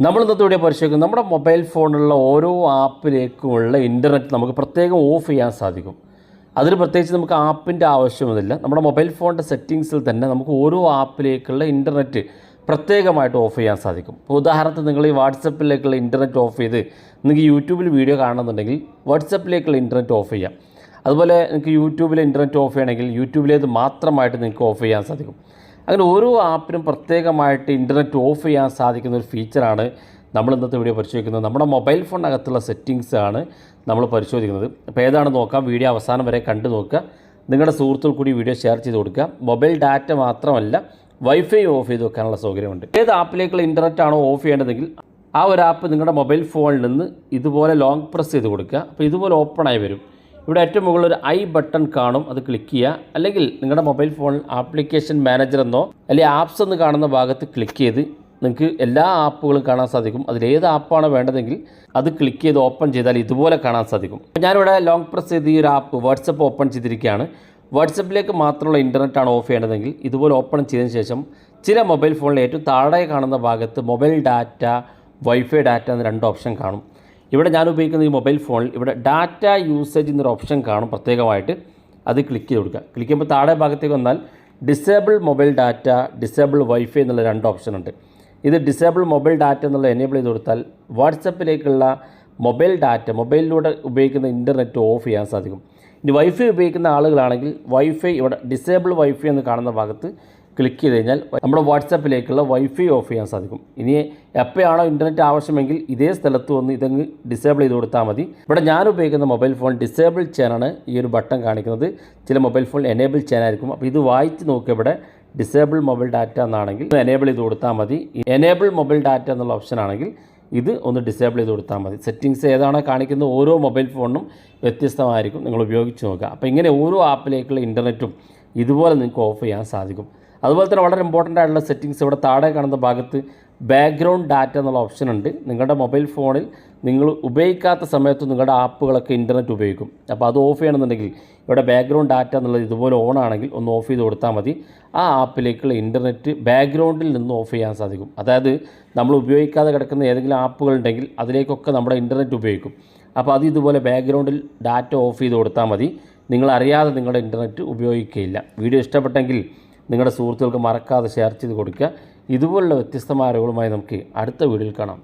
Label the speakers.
Speaker 1: നമ്മൾ ഇന്നത്തെ വീഡിയോ പരിശോധിക്കും. നമ്മുടെ മൊബൈൽ ഫോണിലുള്ള ഓരോ ആപ്പിലേക്കുമുള്ള ഇൻ്റർനെറ്റ് നമുക്ക് പ്രത്യേകം ഓഫ് ചെയ്യാൻ സാധിക്കും. അതിന് പ്രത്യേകിച്ച് നമുക്ക് ആപ്പിൻ്റെ ആവശ്യമൊന്നുമില്ല. നമ്മുടെ മൊബൈൽ ഫോണിൻ്റെ സെറ്റിങ്സിൽ തന്നെ നമുക്ക് ഓരോ ആപ്പിലേക്കുള്ള ഇൻ്റർനെറ്റ് പ്രത്യേകമായിട്ട് ഓഫ് ചെയ്യാൻ സാധിക്കും. ഇപ്പോൾ ഉദാഹരണത്തിന് നിങ്ങൾ ഈ വാട്സപ്പിലേക്കുള്ള ഇൻ്റർനെറ്റ് ഓഫ് ചെയ്ത് നിങ്ങൾക്ക് യൂട്യൂബിൽ വീഡിയോ കാണുന്നുണ്ടെങ്കിൽ വാട്സപ്പിലേക്കുള്ള ഇൻ്റർനെറ്റ് ഓഫ് ചെയ്യാം. അതുപോലെ നിങ്ങൾക്ക് യൂട്യൂബിലെ ഇൻ്റർനെറ്റ് ഓഫ് ചെയ്യണമെങ്കിൽ യൂട്യൂബിലേത് മാത്രമായിട്ട് നിങ്ങൾക്ക് ഓഫ് ചെയ്യാൻ സാധിക്കും. അങ്ങനെ ഓരോ ആപ്പിനും പ്രത്യേകമായിട്ട് ഇൻ്റർനെറ്റ് ഓഫ് ചെയ്യാൻ സാധിക്കുന്ന ഒരു ഫീച്ചറാണ് നമ്മൾ ഇന്നത്തെ വീഡിയോ പരിശോധിക്കുന്നത്. നമ്മുടെ മൊബൈൽ ഫോണിനകത്തുള്ള സെറ്റിങ്സ് ആണ് നമ്മൾ പരിശോധിക്കുന്നത്. അപ്പോൾ ഏതാണെന്ന് നോക്കാം. വീഡിയോ അവസാനം വരെ കണ്ടു നോക്കുക. നിങ്ങളുടെ സുഹൃത്തുക്കൾ കൂടി വീഡിയോ ഷെയർ ചെയ്ത് കൊടുക്കുക. മൊബൈൽ ഡാറ്റ മാത്രമല്ല വൈഫൈ ഓഫ് ചെയ്ത് വെക്കാനുള്ള സൗകര്യമുണ്ട്. ഏത് ആപ്പിലേക്കുള്ള ഇൻ്റർനെറ്റ് ആണോ ഓഫ് ചെയ്യേണ്ടതെങ്കിൽ ആ ഒരു ആപ്പ് നിങ്ങളുടെ മൊബൈൽ ഫോണിൽ നിന്ന് ഇതുപോലെ ലോങ് പ്രസ് ചെയ്ത് കൊടുക്കുക. അപ്പോൾ ഇതുപോലെ ഓപ്പണായി വരും. ഇവിടെ ഏറ്റവും മുകളിൽ ഒരു ഐ ബട്ടൺ കാണും, അത് ക്ലിക്ക് ചെയ്യുക. അല്ലെങ്കിൽ നിങ്ങളുടെ മൊബൈൽ ഫോണിൽ ആപ്ലിക്കേഷൻ മാനേജർ എന്നോ അല്ലെങ്കിൽ ആപ്സ് എന്ന് കാണുന്ന ഭാഗത്ത് ക്ലിക്ക് ചെയ്ത് നിങ്ങൾക്ക് എല്ലാ ആപ്പുകളും കാണാൻ സാധിക്കും. അതിലേത് ആപ്പാണ് വേണ്ടതെങ്കിൽ അത് ക്ലിക്ക് ചെയ്ത് ഓപ്പൺ ചെയ്താൽ ഇതുപോലെ കാണാൻ സാധിക്കും. ഞാനിവിടെ ലോങ് പ്രസ് ചെയ്ത് ഈ ഒരു ആപ്പ് വാട്സപ്പ് ഓപ്പൺ ചെയ്തിരിക്കുകയാണ്. വാട്സപ്പിലേക്ക് മാത്രമുള്ള ഇൻ്റർനെറ്റാണ് ഓഫ് ചെയ്യേണ്ടതെങ്കിൽ ഇതുപോലെ ഓപ്പൺ ചെയ്തതിന് ശേഷം ചില മൊബൈൽ ഫോണിൽ ഏറ്റവും താഴെ കാണുന്ന ഭാഗത്ത് മൊബൈൽ ഡാറ്റ, വൈഫൈ ഡാറ്റ എന്ന രണ്ട് ഓപ്ഷൻ കാണും. ഇവിടെ ഞാൻ ഉപയോഗിക്കുന്ന ഈ മൊബൈൽ ഫോണിൽ ഇവിടെ ഡാറ്റ യൂസേജ് എന്നൊരു ഓപ്ഷൻ കാണും പ്രത്യേകമായിട്ട്. അത് ക്ലിക്ക് ചെയ്ത് കൊടുക്കുക. ക്ലിക്ക് ചെയ്യുമ്പോൾ താഴെ ഭാഗത്തേക്ക് വന്നാൽ disable mobile data, disable wifi എന്നുള്ള രണ്ട് ഓപ്ഷൻ ഉണ്ട്. ഇത് ഡിസേബിൾ മൊബൈൽ ഡാറ്റ എന്നുള്ള എനേബിൾ ചെയ്ത് കൊടുത്താൽ വാട്സപ്പിലേക്കുള്ള മൊബൈൽ ഡാറ്റ, മൊബൈലിലൂടെ ഉപയോഗിക്കുന്ന ഇൻ്റർനെറ്റ് ഓഫ് ചെയ്യാൻ സാധിക്കും. ഇനി വൈഫൈ ഉപയോഗിക്കുന്ന ആളുകളാണെങ്കിൽ വൈഫൈ ഇവിടെ ഡിസേബിൾ വൈഫൈ എന്ന് കാണുന്ന ഭാഗത്ത് ക്ലിക്ക് ചെയ്ത് കഴിഞ്ഞാൽ നമ്മുടെ വാട്സപ്പിലേക്കുള്ള വൈഫൈ ഓഫ് ചെയ്യാൻ സാധിക്കും. ഇനി എപ്പോഴാണോ ഇൻ്റർനെറ്റ് ആവശ്യമെങ്കിൽ ഇതേ സ്ഥലത്ത് വന്ന് ഇതങ്ങ് ഡിസേബിൾ ചെയ്ത് കൊടുത്താൽ മതി. ഇവിടെ ഞാൻ ഉപയോഗിക്കുന്ന മൊബൈൽ ഫോൺ ഡിസേബിൾ ചെയ്യാനാണ് ഈ ഒരു ബട്ടൺ കാണിക്കുന്നത്. ചില മൊബൈൽ ഫോൺ എനേബിൾ ചെയ്യാനായിരിക്കും. അപ്പോൾ ഇത് വായിച്ച് നോക്കുക. ഇവിടെ ഡിസേബിൾ മൊബൈൽ ഡാറ്റ എന്നാണെങ്കിൽ എനേബിൾ ചെയ്ത് കൊടുത്താൽ മതി. എനേബിൾ മൊബൈൽ ഡാറ്റ എന്നുള്ള ഓപ്ഷൻ ആണെങ്കിൽ ഇത് ഒന്ന് ഡിസേബിൾ ചെയ്ത് കൊടുത്താൽ മതി. സെറ്റിങ്സ് ഏതാണോ കാണിക്കുന്നത് ഓരോ മൊബൈൽ ഫോണിനും വ്യത്യസ്തമായിരിക്കും. നിങ്ങൾ ഉപയോഗിച്ച് നോക്കുക. അപ്പോൾ ഇങ്ങനെ ഓരോ ആപ്പിലേക്കുള്ള ഇൻ്റർനെറ്റും ഇതുപോലെ നിങ്ങൾക്ക് ഓഫ് ചെയ്യാൻ സാധിക്കും. അതുപോലെ തന്നെ വളരെ ഇമ്പോർട്ടൻ്റ് ആയിട്ടുള്ള സെറ്റിങ്സ് ഇവിടെ താഴെ കാണുന്ന ഭാഗത്ത് ബാക്ക്ഗ്രൗണ്ട് ഡാറ്റ എന്നുള്ള ഓപ്ഷൻ ഉണ്ട്. നിങ്ങളുടെ മൊബൈൽ ഫോണിൽ നിങ്ങൾ ഉപയോഗിക്കാത്ത സമയത്ത് നിങ്ങളുടെ ആപ്പുകളൊക്കെ ഇൻ്റർനെറ്റ് ഉപയോഗിക്കും. അപ്പോൾ അത് ഓഫ് ചെയ്യണമെന്നുണ്ടെങ്കിൽ ഇവിടെ ബാക്ക്ഗ്രൗണ്ട് ഡാറ്റ എന്നുള്ളത് ഇതുപോലെ ഓൺ ആണെങ്കിൽ ഒന്ന് ഓഫ് ചെയ്ത് കൊടുത്താൽ മതി. ആ ആപ്പിലേക്കുള്ള ഇൻ്റർനെറ്റ് ബാക്ക്ഗ്രൗണ്ടിൽ നിന്ന് ഓഫ് ചെയ്യാൻ സാധിക്കും. അതായത് നമ്മൾ ഉപയോഗിക്കാതെ കിടക്കുന്ന ഏതെങ്കിലും ആപ്പുകൾ ഉണ്ടെങ്കിൽ അതിലേക്കൊക്കെ നമ്മുടെ ഇൻ്റർനെറ്റ് ഉപയോഗിക്കും. അപ്പോൾ അത് ഇതുപോലെ ബാക്ക്ഗ്രൗണ്ടിൽ ഡാറ്റ ഓഫ് ചെയ്ത് കൊടുത്താൽ മതി. നിങ്ങളറിയാതെ നിങ്ങളുടെ ഇൻ്റർനെറ്റ് ഉപയോഗിക്കുകയില്ല. വീഡിയോ ഇഷ്ടപ്പെട്ടെങ്കിൽ നിങ്ങളുടെ സുഹൃത്തുക്കൾക്ക് മറക്കാതെ ഷെയർ ചെയ്ത് കൊടുക്കുക. ഇതുപോലുള്ള വ്യത്യസ്തമായ അറിവുകളുമായി നമുക്ക് അടുത്ത വീഡിയോയിൽ കാണാം.